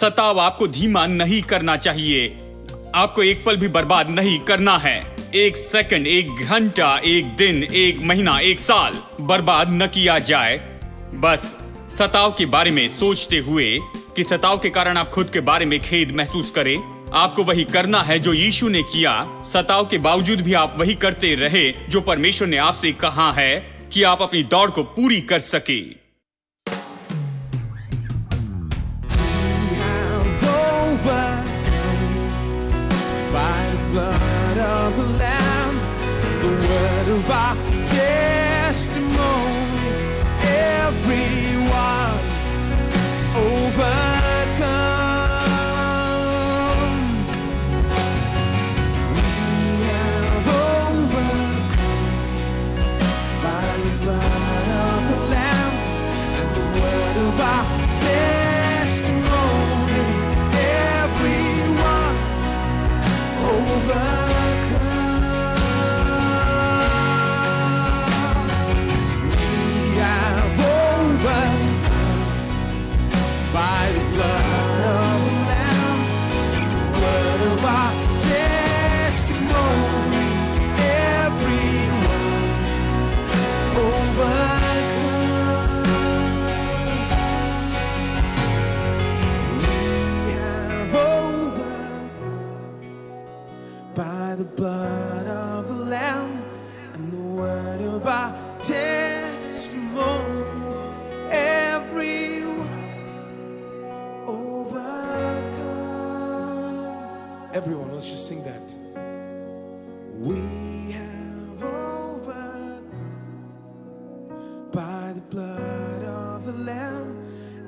सताव आपको धीमा नहीं करना चाहिए। आपको एक पल भी बर्बाद नहीं करना है। एक सेकंड, एक घंटा, एक दिन, एक महीना, एक साल बर्बाद न किया जाए। बस सताव के बारे में सोचते हुए कि सताव के कारण आप खुद के बारे में खेद महसूस करें। आपको वही करना है जो यीशु ने किया। सताव के बावजूद भी आप वही करते रहे जो परमेश्वर ने आपसे कहा है कि आप अपनी दौड़ को पूरी कर सके। Everyone, let's just sing that. We have overcome by the blood of the Lamb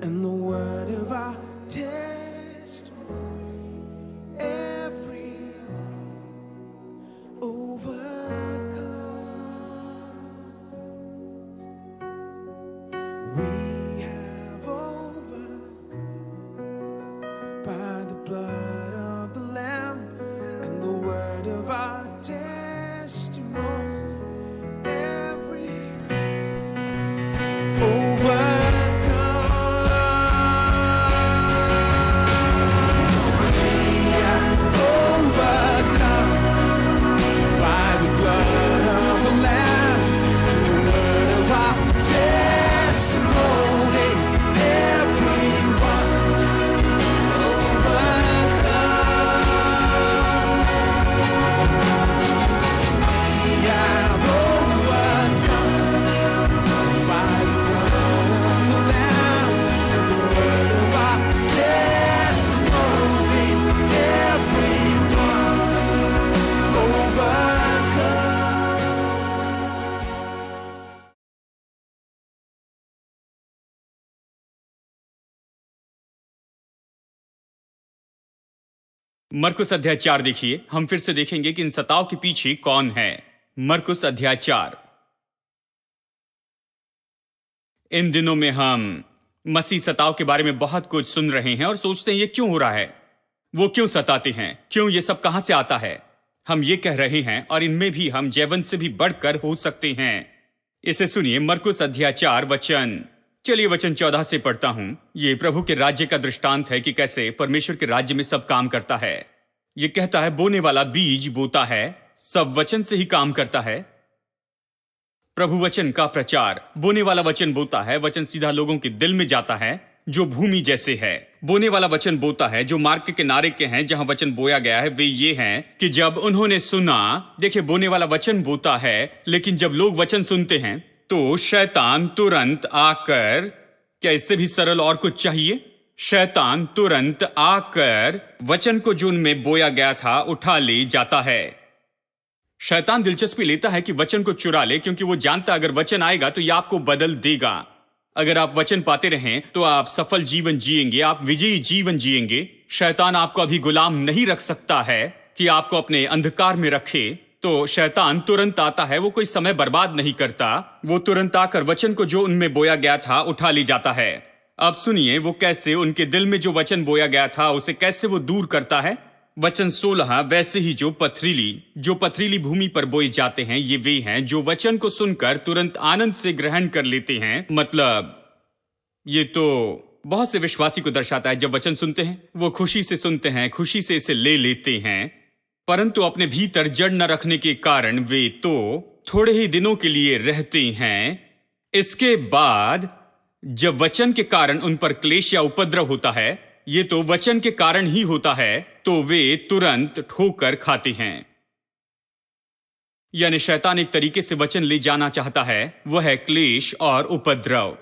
and the word of our testimony. Everyone overcomes. We have overcome by the blood of the Lamb and the word of our testimony. Every overcome. We have overcome by the blood of the Lamb and the word of our testimony. Everyone मरकुस अध्याय 4 देखिए। हम फिर से देखेंगे कि इन सताव के पीछे कौन है। मरकुस अध्याय 4। इन दिनों में हम मसीह सताव के बारे में बहुत कुछ सुन रहे हैं और सोचते हैं ये क्यों हो रहा है, वो क्यों सताते हैं, क्यों ये सब कहां से आता है। हम ये कह रहे हैं और इनमें भी हम जयवंत से भी बढ़कर हो सकते हैं। इसे सुनिए, मरकुस अध्याय 4 वचन। चलिए वचन 14 से पढ़ता हूं। ये प्रभु के राज्य का दृष्टांत है कि कैसे परमेश्वर के राज्य में सब काम करता है। ये कहता है, बोने वाला बीज बोता है, सब वचन से ही काम करता है। प्रभु वचन का प्रचार। बोने वाला वचन बोता है, वचन सीधा लोगों के दिल में जाता है जो भूमि जैसे है। बोने वाला वचन बोता है जो मार्ग के किनारे के हैं, जहां वचन बोया गया है वे ये हैं कि जब उन्होंने सुना। देखिए, बोने वाला वचन बोता है, लेकिन जब लोग वचन सुनते हैं तो शैतान तुरंत आकर, क्या इससे भी सरल और कुछ चाहिए? शैतान तुरंत आकर वचन को जो उनमें बोया गया था उठा ले जाता है। शैतान दिलचस्पी लेता है कि वचन को चुरा ले, क्योंकि वो जानता अगर वचन आएगा तो ये आपको बदल देगा। अगर आप वचन पाते रहें तो आप सफल जीवन जिएंगे, आप विजयी जीवन जिएंगे। शैतान आपको अभी गुलाम नहीं रख सकता है कि आपको अपने अंधकार में रखे। तो शैतान तुरंत आता है, वो कोई समय बर्बाद नहीं करता, वो तुरंत आकर वचन को जो उनमें बोया गया था उठा ले जाता है। अब सुनिए वो कैसे उनके दिल में जो वचन बोया गया था उसे कैसे वो दूर करता है। वचन 16, वैसे ही जो पथरीली भूमि पर बोए जाते हैं ये वे हैं जो वचन को सुनकर तुरंत आनंद से ग्रहण कर लेते हैं। मतलब ये तो बहुत से विश्वासी को दर्शाता है। जब वचन सुनते हैं वो खुशी से सुनते हैं, खुशी से इसे ले लेते हैं, परंतु अपने भीतर जड़ न रखने के कारण वे तो थोड़े ही दिनों के लिए रहते हैं। इसके बाद जब वचन के कारण उन पर क्लेश या उपद्रव होता है, ये तो वचन के कारण ही होता है, तो वे तुरंत ठोकर खाते हैं। यानी शैतान एक तरीके से वचन ले जाना चाहता है, वह है क्लेश और उपद्रव,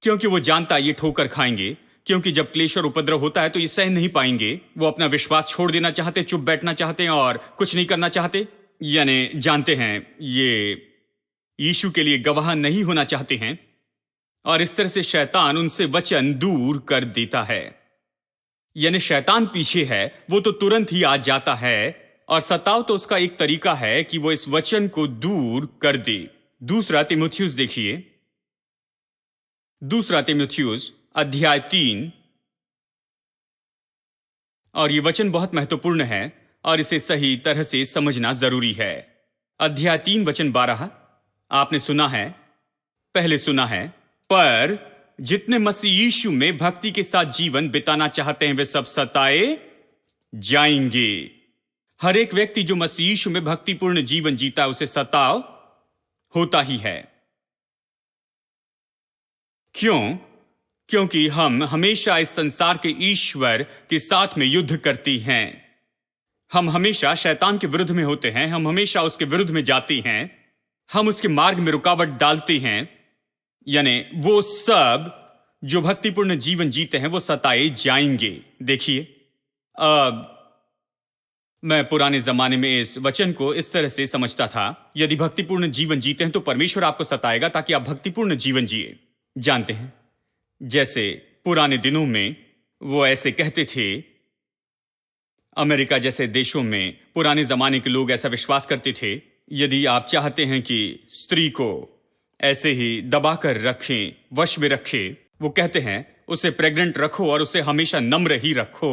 क्योंकि वो जानता है ये ठोकर खाएंगे। क्योंकि जब क्लेश और उपद्रव होता है तो ये सह नहीं पाएंगे। वो अपना विश्वास छोड़ देना चाहते, चुप बैठना चाहते हैं और कुछ नहीं करना चाहते। यानी जानते हैं ये यीशु के लिए गवाह नहीं होना चाहते हैं, और इस तरह से शैतान उनसे वचन दूर कर देता है। यानी शैतान पीछे है, वो तो तुरंत ही आ जाता है, और सताव तो उसका एक तरीका है कि वो इस वचन को दूर कर दे। दूसरा तीमुथियुस देखिए, दूसरा तीमुथियुस अध्याय 3, और ये वचन बहुत महत्वपूर्ण है और इसे सही तरह से समझना जरूरी है। अध्याय 3 वचन 12, आपने सुना है, पहले सुना है, पर जितने मसीह यीशु में भक्ति के साथ जीवन बिताना चाहते हैं वे सब सताए जाएंगे। हर एक व्यक्ति जो मसीह यीशु में भक्तिपूर्ण जीवन जीता है उसे सताव होता ही है। क्यों? क्योंकि हम हमेशा इस संसार के ईश्वर के साथ में युद्ध करती हैं। हम हमेशा शैतान के विरुद्ध में होते हैं, हम हमेशा उसके विरुद्ध में जाती हैं, हम उसके मार्ग में रुकावट डालते हैं। यानी वो सब जो भक्तिपूर्ण जीवन जीते हैं वो सताए जाएंगे। देखिए, अब मैं पुराने जमाने में इस वचन को इस तरह से समझता था, यदि भक्तिपूर्ण जीवन जीते हैं तो परमेश्वर आपको सताएगा ताकि आप भक्तिपूर्ण जीवन जिए। जानते हैं, जैसे पुराने दिनों में वो ऐसे कहते थे, अमेरिका जैसे देशों में पुराने जमाने के लोग ऐसा विश्वास करते थे, यदि आप चाहते हैं कि स्त्री को ऐसे ही दबाकर रखें, वश में रखें, वो कहते हैं उसे प्रेग्नेंट रखो और उसे हमेशा नम्र ही रखो।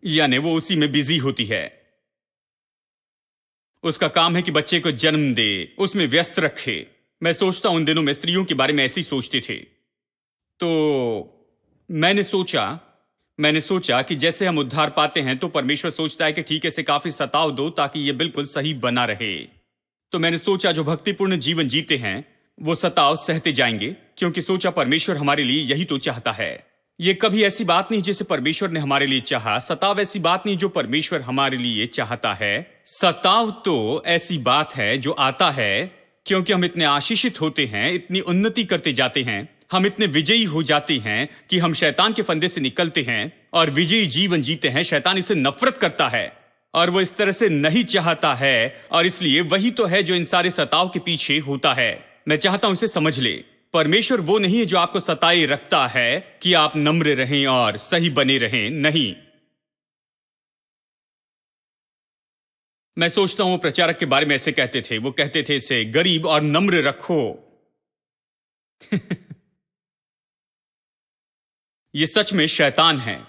यानी वो उसी में बिजी होती है, उसका काम है कि बच्चे को जन्म दे, उसमें व्यस्त रखे। मैं सोचता हूं उन दिनों में स्त्रियों के बारे में ऐसे ही सोचते थे। तो मैंने सोचा कि जैसे हम उद्धार पाते हैं तो परमेश्वर सोचता है कि ठीक है, इसे काफी सताव दो ताकि ये बिल्कुल सही बना रहे। तो मैंने सोचा जो भक्तिपूर्ण जीवन जीते हैं वो सताव सहते जाएंगे, क्योंकि सोचा परमेश्वर हमारे लिए यही तो चाहता है। ये कभी ऐसी बात नहीं जिसे परमेश्वर ने हमारे लिए चाहा, सताव ऐसी बात नहीं जो परमेश्वर हमारे लिए चाहता है। सताव तो ऐसी बात है जो आता है क्योंकि हम इतने आशीषित होते हैं, इतनी उन्नति करते जाते हैं, हम इतने विजयी हो जाते हैं कि हम शैतान के फंदे से निकलते हैं और विजयी जीवन जीते हैं। शैतान इसे नफरत करता है और वो इस तरह से नहीं चाहता है, और इसलिए वही तो है जो इन सारे सताव के पीछे होता है। मैं चाहता हूं इसे समझ ले, परमेश्वर वो नहीं है जो आपको सताए रखता है कि आप नम्र रहें और सही बने रहें। नहीं, मैं सोचता हूं वो प्रचारक के बारे में ऐसे कहते थे, वो कहते थे इसे गरीब और नम्र रखो। ये सच में शैतान है।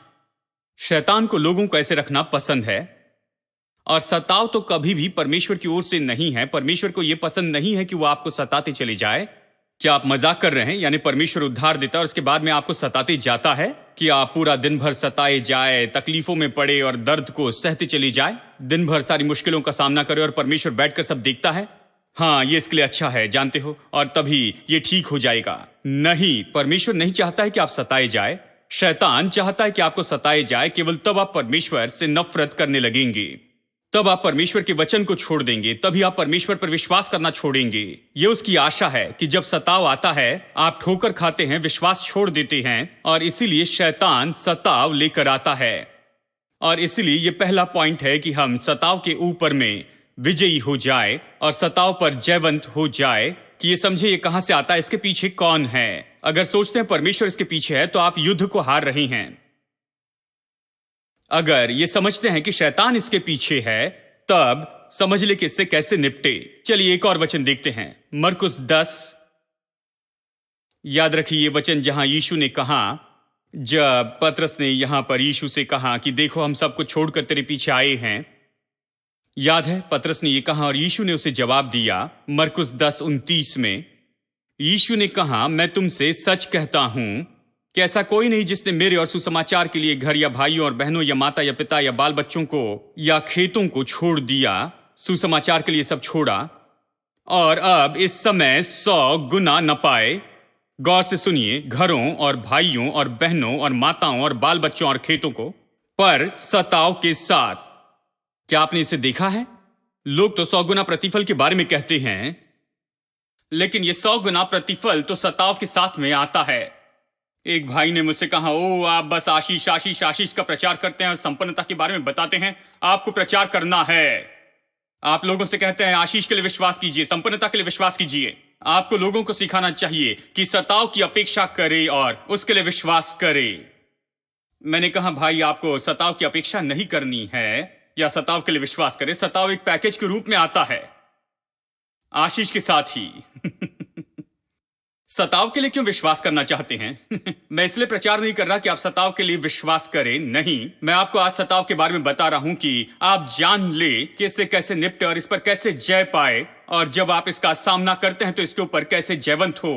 शैतान को लोगों को ऐसे रखना पसंद है, और सताव तो कभी भी परमेश्वर की ओर से नहीं है। परमेश्वर को यह पसंद नहीं है कि वो आपको सताते चले जाए। क्या आप मजाक कर रहे हैं? यानी परमेश्वर उद्धार देता है और उसके बाद में आपको सताते जाता है कि आप पूरा दिन भर सताए जाए, तकलीफों में पड़े और दर्द को सहते चली जाए, दिन भर सारी मुश्किलों का सामना करे और परमेश्वर बैठकर सब देखता है? हाँ, ये इसके लिए अच्छा है, जानते हो, और तभी ये ठीक हो जाएगा। नहीं, परमेश्वर नहीं चाहता है कि आप सताए जाए। शैतान चाहता है कि आपको सताए जाए। केवल तब आप परमेश्वर से नफरत करने लगेंगे, तब आप परमेश्वर के वचन को छोड़ देंगे, तभी आप परमेश्वर पर विश्वास करना छोड़ेंगे। ये उसकी आशा है कि जब सताव आता है आप ठोकर खाते हैं, विश्वास छोड़ देते हैं, और इसीलिए शैतान सताव लेकर आता है। और इसीलिए ये पहला पॉइंट है कि हम सताव के ऊपर में विजयी हो जाए और सताव पर जयवंत हो जाए, कि ये समझे ये कहां से आता है, इसके पीछे कौन है। अगर सोचते हैं परमेश्वर इसके पीछे है तो आप युद्ध को हार रहे हैं। अगर ये समझते हैं कि शैतान इसके पीछे है, तब समझ ले कि इससे कैसे निपटे। चलिए एक और वचन देखते हैं, मरकुस 10। याद रखिए ये वचन जहां यीशु ने कहा, जब पतरस ने यहां पर यीशु से कहा कि देखो हम सबको छोड़कर तेरे पीछे आए हैं। याद है पतरस ने ये कहा और यीशु ने उसे जवाब दिया, मरकुस 10:29 में, यीशु ने कहा, मैं तुमसे सच कहता हूं कि ऐसा कोई नहीं जिसने मेरे और सुसमाचार के लिए घर या भाइयों और बहनों या माता या पिता या बाल बच्चों को या खेतों को छोड़ दिया, सुसमाचार के लिए सब छोड़ा, और अब इस समय 100 गुना न पाए। गौर से सुनिए, घरों और भाइयों और बहनों और माताओं और बाल बच्चों और खेतों को, पर सताव के साथ। क्या आपने इसे देखा है? लोग तो 100 गुना प्रतिफल के बारे में कहते हैं, लेकिन ये 100 गुना प्रतिफल तो सताव के साथ में आता है। एक भाई ने मुझसे कहा, ओ आप बस आशीष आशीष आशीष का प्रचार करते हैं और संपन्नता के बारे में बताते हैं। आपको प्रचार करना है। आप लोगों से कहते हैं आशीष के लिए विश्वास कीजिए, संपन्नता के लिए विश्वास कीजिए। आपको लोगों को सिखाना चाहिए कि सताव की अपेक्षा करे और उसके लिए विश्वास करे। मैंने कहा, भाई आपको सताव की अपेक्षा नहीं करनी है या सताव के लिए विश्वास करे। सताव एक पैकेज के रूप में आता है, आशीष के साथ ही। सताव के लिए क्यों विश्वास करना चाहते हैं? मैं इसलिए प्रचार नहीं कर रहा कि आप सताव के लिए विश्वास करें, नहीं। मैं आपको आज सताव के बारे में बता रहा हूं कि आप जान ले कि इससे कैसे निपटे और इस पर कैसे जय पाए, और जब आप इसका सामना करते हैं तो इसके ऊपर कैसे जयवंत हो।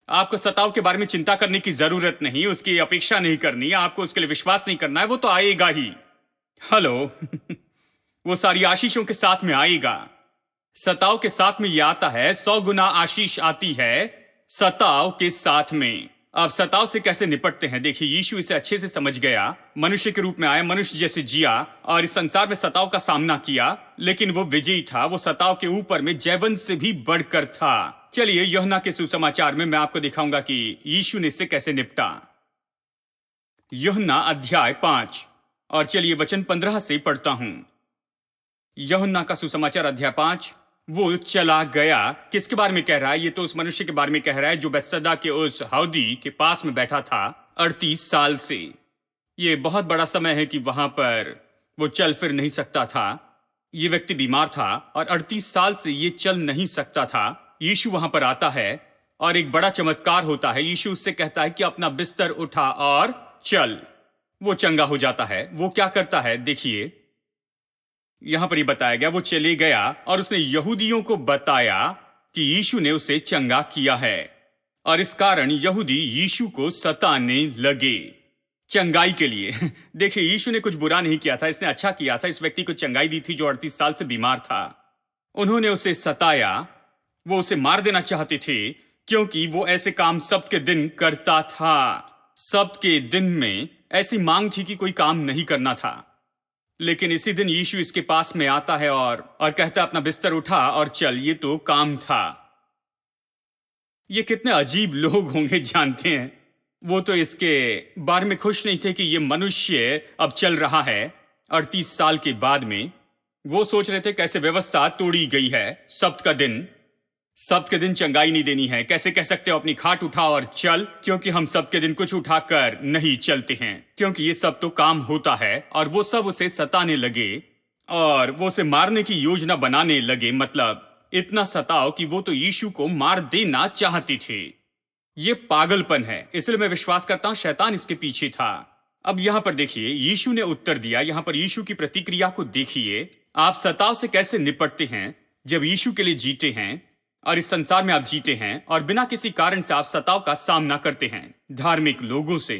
आपको सताव के बारे में चिंता करने की जरूरत नहीं, उसकी अपेक्षा नहीं करनी, आपको उसके लिए विश्वास नहीं करना है। वो तो आएगा ही। हेलो। वो सारी आशीषों के साथ में आएगा। सताव के साथ में यह आता है, 100 गुना आशीष आती है सताव के साथ में। अब सताव से कैसे निपटते हैं? देखिए, यीशु इसे अच्छे से समझ गया। मनुष्य के रूप में आया, मनुष्य जैसे जिया और इस संसार में सताव का सामना किया, लेकिन वो विजयी था। वो सताव के ऊपर में जयवंत से भी बढ़कर था। चलिए, यूहन्ना के सुसमाचार में मैं आपको दिखाऊंगा कि यीशु ने इससे कैसे निपटा। यूहन्ना अध्याय 5, और चलिए वचन 15 से पढ़ता हूं। यूहन्ना का सुसमाचार अध्याय 5। वो चला गया। किसके बारे में कह रहा है? ये तो उस मनुष्य के बारे में कह रहा है जो बेतसदा के उस हौदी के पास में बैठा था 38 साल से। ये बहुत बड़ा समय है कि वहां पर वो चल फिर नहीं सकता था। ये व्यक्ति बीमार था और 38 साल से ये चल नहीं सकता था। यीशु वहां पर आता है और एक बड़ा चमत्कार होता है। यीशु उससे कहता है कि अपना बिस्तर उठा और चल। वो चंगा हो जाता है। वो क्या करता है देखिए, यहां पर ये बताया गया, वो चले गया और उसने यहूदियों को बताया कि यीशु ने उसे चंगा किया है, और इस कारण यहूदी यीशु को सताने लगे चंगाई के लिए। देखिए, यीशु ने कुछ बुरा नहीं किया था, इसने अच्छा किया था। इस व्यक्ति को चंगाई दी थी जो 38 साल से बीमार था। उन्होंने उसे सताया। वो उसे मार देना चाहते थे क्योंकि वो ऐसे काम सबके दिन करता था। सबके दिन में ऐसी मांग थी कि कोई काम नहीं करना था। लेकिन इसी दिन यीशु इसके पास में आता है और कहता, अपना बिस्तर उठा और चल। ये तो काम था। ये कितने अजीब लोग होंगे जानते हैं? वो तो इसके बारे में खुश नहीं थे कि ये मनुष्य अब चल रहा है 38 साल के बाद में। वो सोच रहे थे कैसे व्यवस्था तोड़ी गई है। सब्त के दिन चंगाई नहीं देनी है। कैसे कह सकते हो अपनी खाट उठा और चल? क्योंकि हम सब के दिन कुछ उठाकर नहीं चलते हैं, क्योंकि ये सब तो काम होता है। और वो सब उसे सताने लगे और वो उसे मारने की योजना बनाने लगे। मतलब इतना सताव कि वो तो यीशु को मार देना चाहते थे। ये पागलपन है। इसलिए मैं विश्वास करता हूं शैतान इसके पीछे था। अब यहां पर देखिए, यीशु ने उत्तर दिया। यहां पर यीशु की प्रतिक्रिया को देखिए। आप सताव से कैसे निपटते हैं जब यीशु के लिए जीते हैं और इस संसार में आप जीते हैं और बिना किसी कारण से आप सताव का सामना करते हैं धार्मिक लोगों से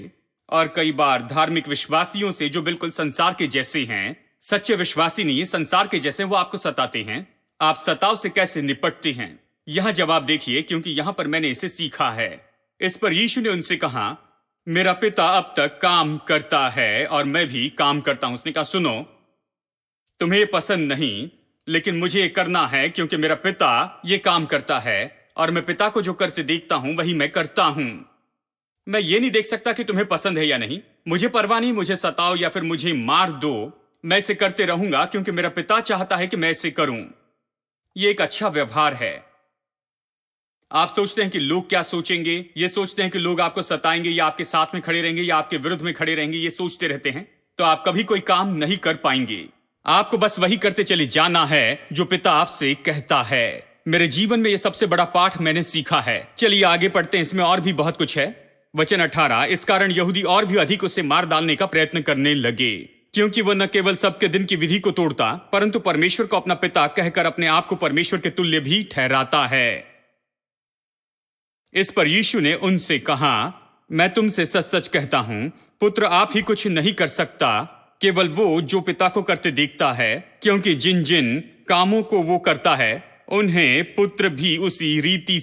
और कई बार धार्मिक विश्वासियों से जो बिल्कुल संसार के जैसे हैं। सच्चे विश्वासी नहीं, संसार के जैसे वो आपको सताते हैं। आप सताव से कैसे निपटते हैं? यह जवाब देखिए, क्योंकि यहां पर मैंने इसे सीखा है। इस पर यीशु ने उनसे कहा, मेरा पिता अब तक काम करता है और मैं भी काम करता हूं। उसने कहा, सुनो, तुम्हें पसंद नहीं, लेकिन मुझे ये करना है क्योंकि मेरा पिता ये काम करता है और मैं पिता को जो करते देखता हूं वही मैं करता हूं। मैं ये नहीं देख सकता कि तुम्हें पसंद है या नहीं। मुझे परवाह नहीं, मुझे सताओ या फिर मुझे मार दो, मैं इसे करते रहूंगा क्योंकि मेरा पिता चाहता है कि मैं इसे करूं। ये एक अच्छा व्यवहार है। आप सोचते हैं कि लोग क्या सोचेंगे, ये सोचते हैं कि लोग आपको सताएंगे या आपके साथ में खड़े रहेंगे या आपके विरुद्ध में खड़े रहेंगे, ये सोचते रहते हैं, तो आप कभी कोई काम नहीं कर पाएंगे। आपको बस वही करते चले जाना है जो पिता आपसे कहता है। मेरे जीवन में ये सबसे बड़ा पाठ मैंने सीखा है। चलिए आगे पढ़ते हैं, इसमें और भी बहुत कुछ है। वचन 18, इस कारण यहूदी और भी अधिक उसे मार डालने का प्रयत्न करने लगे, क्योंकि वह न केवल सबके दिन की विधि को तोड़ता परंतु परमेश्वर को अपना पिता कहकर अपने आप को परमेश्वर के तुल्य भी ठहराता है। इस पर यीशु ने उनसे कहा, मैं तुमसे सच सच कहता हूं, पुत्र आप ही कुछ नहीं कर सकता, केवल वो जो पिता को करते देखता है, क्योंकि जिन जिन कामों को वो करता है उन्हें पुत्र भी उसी रीति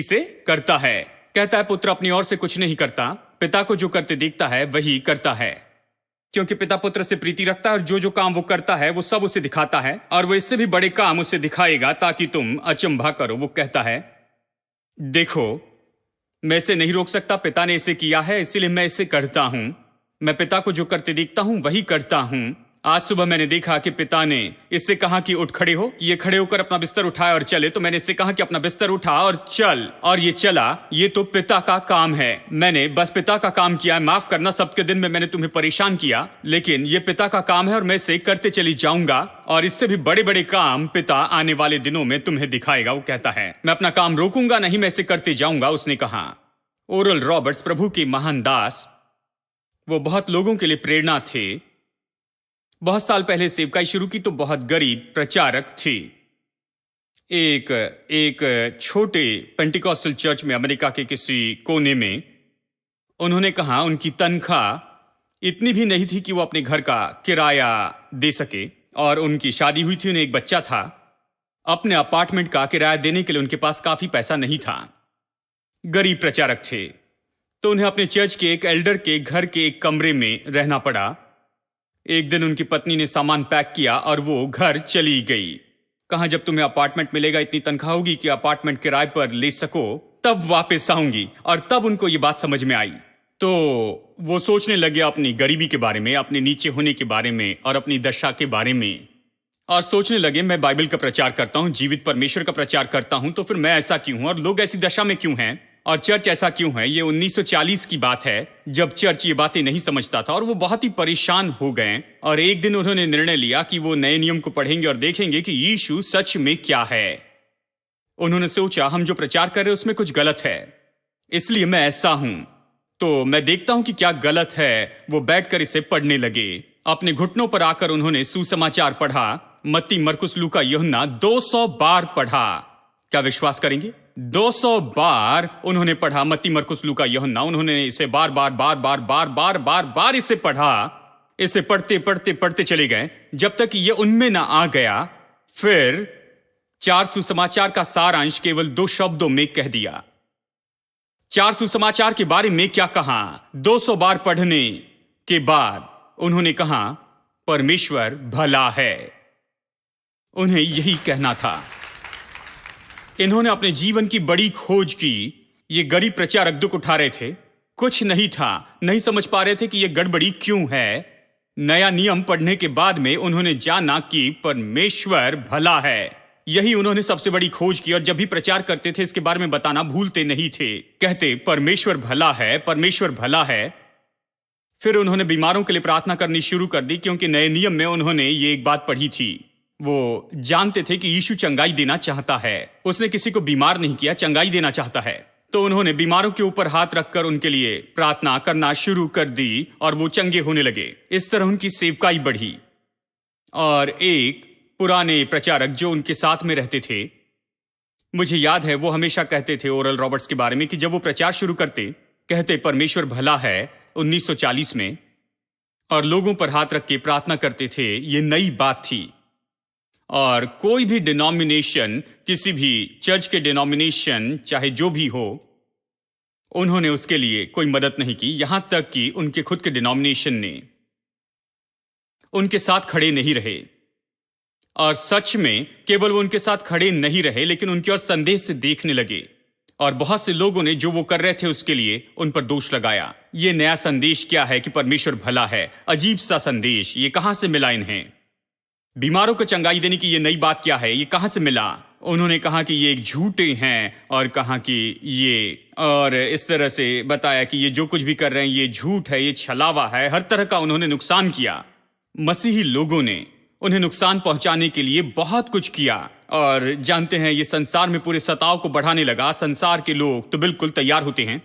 से करता है। कहता है पुत्र अपनी ओर से कुछ नहीं करता, पिता को जो करते देखता है वही करता है, क्योंकि पिता पुत्र से प्रीति रखता है और जो जो काम वो करता है वो सब उसे दिखाता है, और वो इससे भी बड़े काम उसे दिखाएगा ताकि तुम अचंभा करो। वो कहता है, देखो मैं इसे नहीं रोक सकता, पिता ने इसे किया है इसीलिए मैं इसे करता हूं। मैं पिता को जो करते देखता हूं वही करता हूं। आज सुबह मैंने देखा कि पिता ने इससे कहा कि उठ खड़े हो, ये खड़े होकर अपना बिस्तर उठाए और चले, तो मैंने इससे कहा कि अपना बिस्तर उठा और चल, और ये चला। ये तो पिता का काम है, मैंने बस पिता का काम किया है। माफ करना सबके दिन में मैंने तुम्हें परेशान किया, लेकिन ये पिता का काम है और मैं इसे करते चली जाऊंगा, और इससे भी बड़े बड़े काम पिता आने वाले दिनों में तुम्हें दिखाएगा। वो कहता है मैं अपना काम रोकूंगा नहीं, मैं इसे करते जाऊंगा। उसने कहा। ओरल रॉबर्ट्स प्रभु के महान दास, वो बहुत लोगों के लिए प्रेरणा थे। बहुत साल पहले सेवकाई शुरू की तो बहुत गरीब प्रचारक थे। एक छोटे पेंटिकॉस्टल चर्च में अमेरिका के किसी कोने में उन्होंने कहा उनकी तनख्वाह इतनी भी नहीं थी कि वो अपने घर का किराया दे सके, और उनकी शादी हुई थी, उन्हें एक बच्चा था। अपने अपार्टमेंट का किराया देने के लिए उनके पास काफी पैसा नहीं था। गरीब प्रचारक थे, तो उन्हें अपने चर्च के एक एल्डर के घर के एक कमरे में रहना पड़ा। एक दिन उनकी पत्नी ने सामान पैक किया और वो घर चली गई। कहा जब तुम्हें अपार्टमेंट मिलेगा, इतनी तनख्वाह होगी कि अपार्टमेंट किराए पर ले सको, तब वापस आऊंगी। और तब उनको ये बात समझ में आई, तो वो सोचने लगे अपनी गरीबी के बारे में, अपने नीचे होने के बारे में और अपनी दशा के बारे में, और सोचने लगे मैं बाइबल का प्रचार करता हूं, जीवित परमेश्वर का प्रचार करता हूं, तो फिर मैं ऐसा क्यों हूं और लोग ऐसी दशा में क्यों हैं और चर्च ऐसा क्यों है। ये 1940 की बात है जब चर्च ये बातें नहीं समझता था, और वो बहुत ही परेशान हो गए। और एक दिन उन्होंने निर्णय लिया कि वो नए नियम को पढ़ेंगे और देखेंगे कि यीशु सच में क्या है। उन्होंने सोचा हम जो प्रचार कर रहे हैं उसमें कुछ गलत है, इसलिए मैं ऐसा हूं, तो मैं देखता हूं कि क्या गलत है। वो बैठकर इसे पढ़ने लगे। अपने घुटनों पर आकर उन्होंने सुसमाचार पढ़ा, मत्ती, मरकुस, लूका, यूहन्ना 200 बार पढ़ा। क्या विश्वास करेंगे? 200 बार उन्होंने पढ़ा मत्ती, मरकुस, लूका, यूहन्ना। उन्होंने इसे बार बार बार बार बार बार बार बार इसे पढ़ा। इसे पढ़ते पढ़ते पढ़ते चले गए जब तक ये उनमें ना आ गया। फिर 4 सुसमाचार का सारांश केवल 2 शब्दों में कह दिया। 4 सुसमाचार के बारे में क्या कहा? 200 बार पढ़ने के बाद उन्होंने कहा परमेश्वर भला है। उन्हें यही कहना था। इन्होंने अपने जीवन की बड़ी खोज की। ये गरीब प्रचारक दुख उठा रहे थे, कुछ नहीं था, नहीं समझ पा रहे थे कि ये गड़बड़ी क्यों है। नया नियम पढ़ने के बाद में उन्होंने जाना कि परमेश्वर भला है। यही उन्होंने सबसे बड़ी खोज की, और जब भी प्रचार करते थे इसके बारे में बताना भूलते नहीं थे। कहते परमेश्वर भला है, परमेश्वर भला है। फिर उन्होंने बीमारों के लिए प्रार्थना करनी शुरू कर दी, क्योंकि नए नियम में उन्होंने ये एक बात पढ़ी थी। वो जानते थे कि यीशु चंगाई देना चाहता है। उसने किसी को बीमार नहीं किया, चंगाई देना चाहता है। तो उन्होंने बीमारों के ऊपर हाथ रखकर उनके लिए प्रार्थना करना शुरू कर दी, और वो चंगे होने लगे। इस तरह उनकी सेवकाई बढ़ी। और एक पुराने प्रचारक जो उनके साथ में रहते थे, मुझे याद है वो हमेशा कहते थे ओरल रॉबर्ट्स के बारे में कि जब वो प्रचार शुरू करते, कहते परमेश्वर भला है 1940 में, और लोगों पर हाथ रख के प्रार्थना करते थे। ये नई बात थी, और कोई भी डिनोमिनेशन, किसी भी चर्च के डिनोमिनेशन चाहे जो भी हो, उन्होंने उसके लिए कोई मदद नहीं की। यहां तक कि उनके खुद के डिनोमिनेशन ने उनके साथ खड़े नहीं रहे। और सच में केवल वो उनके साथ खड़े नहीं रहे, लेकिन उनकी ओर संदेह से देखने लगे। और बहुत से लोगों ने जो वो कर रहे थे उसके लिए उन पर दोष लगाया। ये नया संदेश क्या है कि परमेश्वर भला है? अजीब सा संदेश, ये कहां से मिला इन्हें? बीमारों को चंगाई देने की ये नई बात क्या है? ये कहां से मिला? उन्होंने कहा कि ये एक झूठे हैं, और कहा कि ये, और इस तरह से बताया कि ये जो कुछ भी कर रहे हैं ये झूठ है, ये छलावा है। हर तरह का उन्होंने नुकसान किया। मसीही लोगों ने उन्हें नुकसान पहुंचाने के लिए बहुत कुछ किया। और जानते हैं ये संसार में पूरे सताव को बढ़ाने लगा। संसार के लोग तो बिल्कुल तैयार होते हैं।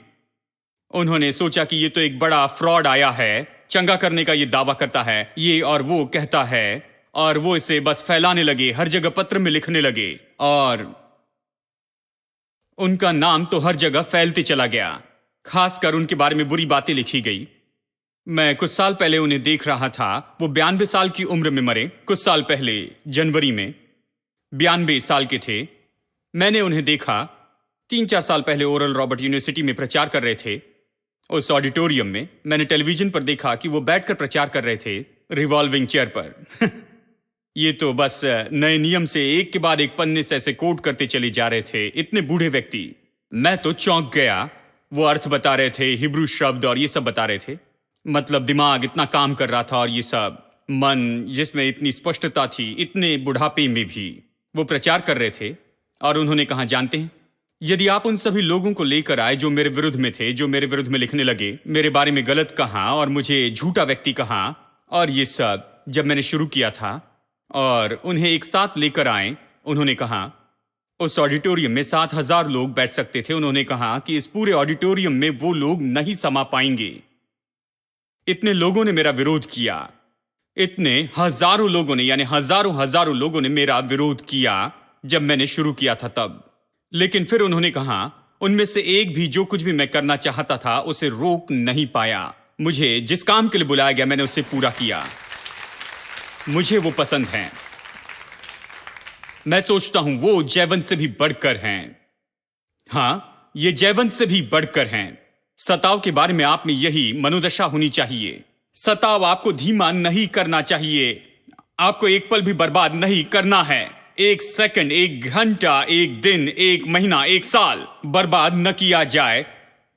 उन्होंने सोचा कि ये तो एक बड़ा फ्रॉड आया है, चंगा करने का ये दावा करता है, ये और वो कहता है, और वो इसे बस फैलाने लगे, हर जगह पत्र में लिखने लगे। और उनका नाम तो हर जगह फैलते चला गया, खासकर उनके बारे में बुरी बातें लिखी गई। मैं कुछ साल पहले उन्हें देख रहा था। वो 92 साल की उम्र में मरे। कुछ साल पहले जनवरी में 92 साल के थे। मैंने उन्हें देखा 3-4 साल पहले ओरल रॉबर्ट यूनिवर्सिटी में प्रचार कर रहे थे। उस ऑडिटोरियम में मैंने टेलीविजन पर देखा कि वो बैठकर प्रचार कर रहे थे रिवॉल्विंग चेयर पर। ये तो बस नए नियम से एक के बाद एक पन्ने से ऐसे कोट करते चले जा रहे थे, इतने बूढ़े व्यक्ति। मैं तो चौंक गया। वो अर्थ बता रहे थे, हिब्रू शब्द और ये सब बता रहे थे। मतलब दिमाग इतना काम कर रहा था और ये सब, मन जिसमें इतनी स्पष्टता थी, इतने बुढ़ापे में भी वो प्रचार कर रहे थे। और उन्होंने कहा, जानते हैं, यदि आप उन सभी लोगों को लेकर आए जो मेरे विरुद्ध में थे, जो मेरे विरुद्ध में लिखने लगे, मेरे बारे में गलत कहा और मुझे झूठा व्यक्ति कहा और ये सब, जब मैंने शुरू किया था और उन्हें एक साथ लेकर आए, उन्होंने कहा उस ऑडिटोरियम में 7,000 लोग बैठ सकते थे। उन्होंने कहा कि इस पूरे ऑडिटोरियम में वो लोग नहीं समा पाएंगे। इतने लोगों ने मेरा विरोध किया, इतने हजारों लोगों ने, यानी हजारों लोगों ने मेरा विरोध किया जब मैंने शुरू किया था तब। लेकिन फिर उन्होंने कहा, उनमें से एक भी जो कुछ भी मैं करना चाहता था उसे रोक नहीं पाया। मुझे जिस काम के लिए बुलाया गया मैंने उसे पूरा किया। मुझे वो पसंद हैं। मैं सोचता हूं वो जयवंत से भी बढ़कर हैं। हां, ये जयवंत से भी बढ़कर हैं। सताव के बारे में आप में यही मनोदशा होनी चाहिए। सताव आपको धीमा नहीं करना चाहिए। आपको एक पल भी बर्बाद नहीं करना है। 1 सेकंड, 1 घंटा, 1 दिन, 1 महीना, 1 साल बर्बाद न किया जाए।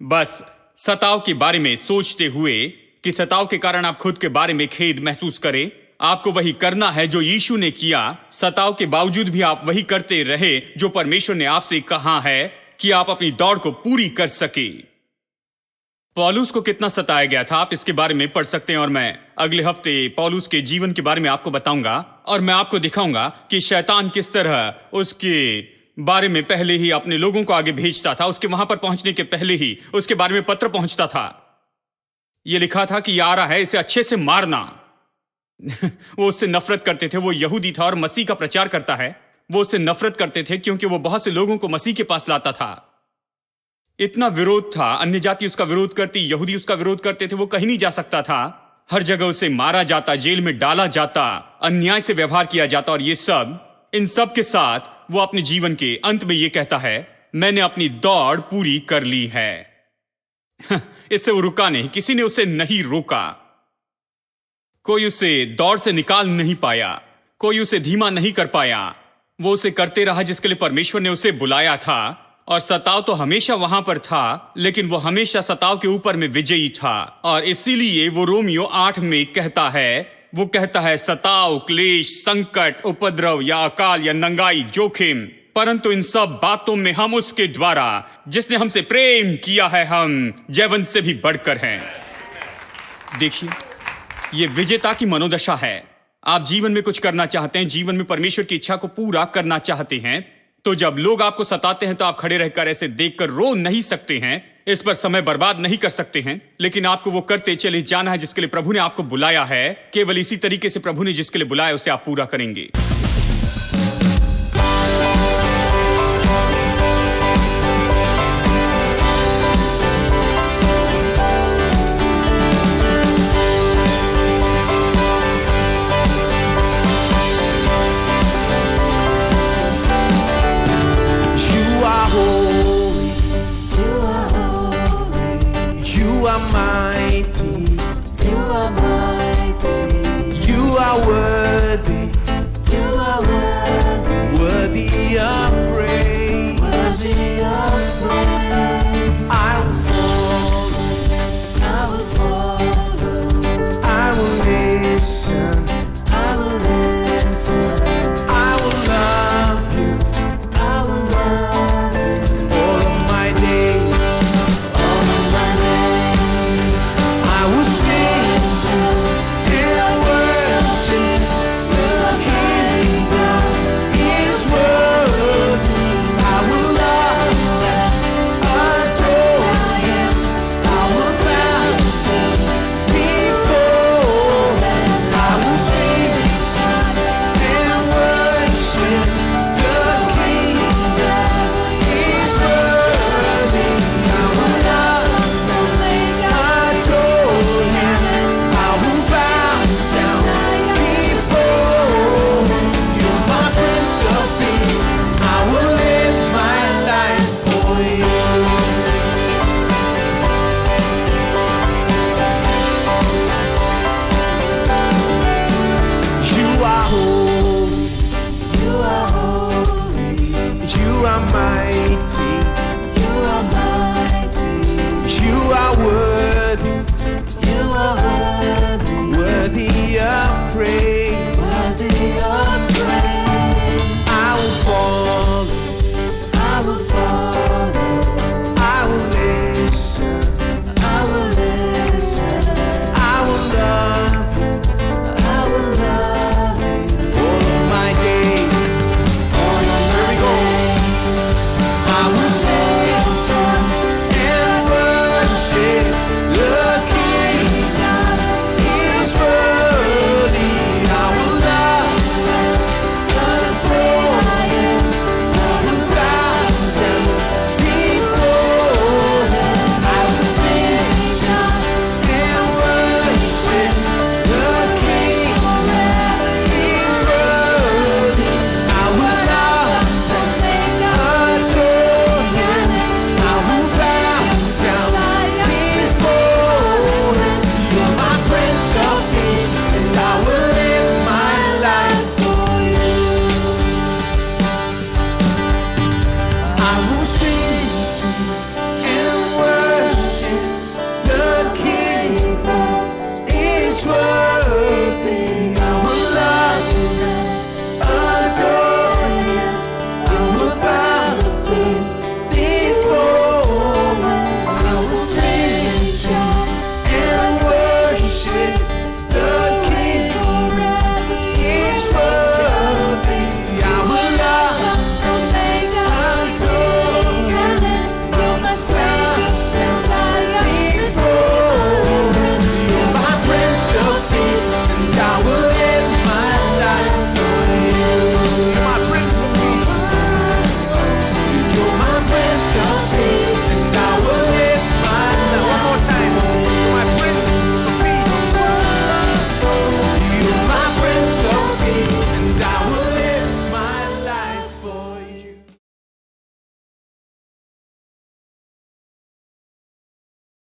बस सताव के बारे में सोचते हुए कि सताव के कारण आप खुद के बारे में खेद महसूस करें। आपको वही करना है जो यीशु ने किया। सताव के बावजूद भी आप वही करते रहे जो परमेश्वर ने आपसे कहा है कि आप अपनी दौड़ को पूरी कर सके। पौलुस को कितना सताया गया था, आप इसके बारे में पढ़ सकते हैं। और मैं अगले हफ्ते पौलुस के जीवन के बारे में आपको बताऊंगा और मैं आपको दिखाऊंगा कि शैतान किस तरह उसके बारे में पहले ही अपने लोगों को आगे भेजता था। उसके वहां पर पहुंचने के पहले ही उसके बारे में पत्र पहुंचता था। यह लिखा था कि ये आ रहा है, इसे अच्छे से मारना। वो उससे नफरत करते थे। वो यहूदी था और मसीह का प्रचार करता है। वो उससे नफरत करते थे क्योंकि वो बहुत से लोगों को मसीह के पास लाता था। इतना विरोध था, अन्य जाति उसका विरोध करती, यहूदी उसका विरोध करते थे। वो कहीं नहीं जा सकता था। हर जगह उसे मारा जाता, जेल में डाला जाता, अन्याय से व्यवहार किया जाता। और ये सब, इन सब के साथ वो अपने जीवन के अंत में ये कहता है, मैंने अपनी दौड़ पूरी कर ली है। इससे वो रुका नहीं, किसी ने उसे नहीं रोका। कोई उसे दौड़ से निकाल नहीं पाया, कोई उसे धीमा नहीं कर पाया। वो उसे करते रहा जिसके लिए परमेश्वर ने उसे बुलाया था। और सताव तो हमेशा वहां पर था, लेकिन वो हमेशा सताव के ऊपर में विजयी था। और इसीलिए वो रोमियो 8 में कहता है, सताव, क्लेश, संकट, उपद्रव या अकाल या नंगाई, जोखिम, परंतु इन सब बातों में हम उसके द्वारा जिसने हमसे प्रेम किया है, हम जयवंत से भी बढ़कर हैं। देखिए, ये विजेता की मनोदशा है। आप जीवन में कुछ करना चाहते हैं, जीवन में परमेश्वर की इच्छा को पूरा करना चाहते हैं, तो जब लोग आपको सताते हैं तो आप खड़े रहकर ऐसे देखकर रो नहीं सकते हैं, इस पर समय बर्बाद नहीं कर सकते हैं। लेकिन आपको वो करते चले जाना है जिसके लिए प्रभु ने आपको बुलाया है। केवल इसी तरीके से प्रभु ने जिसके लिए बुलाया उसे आप पूरा करेंगे। Mighty, you are mighty, you are worthy,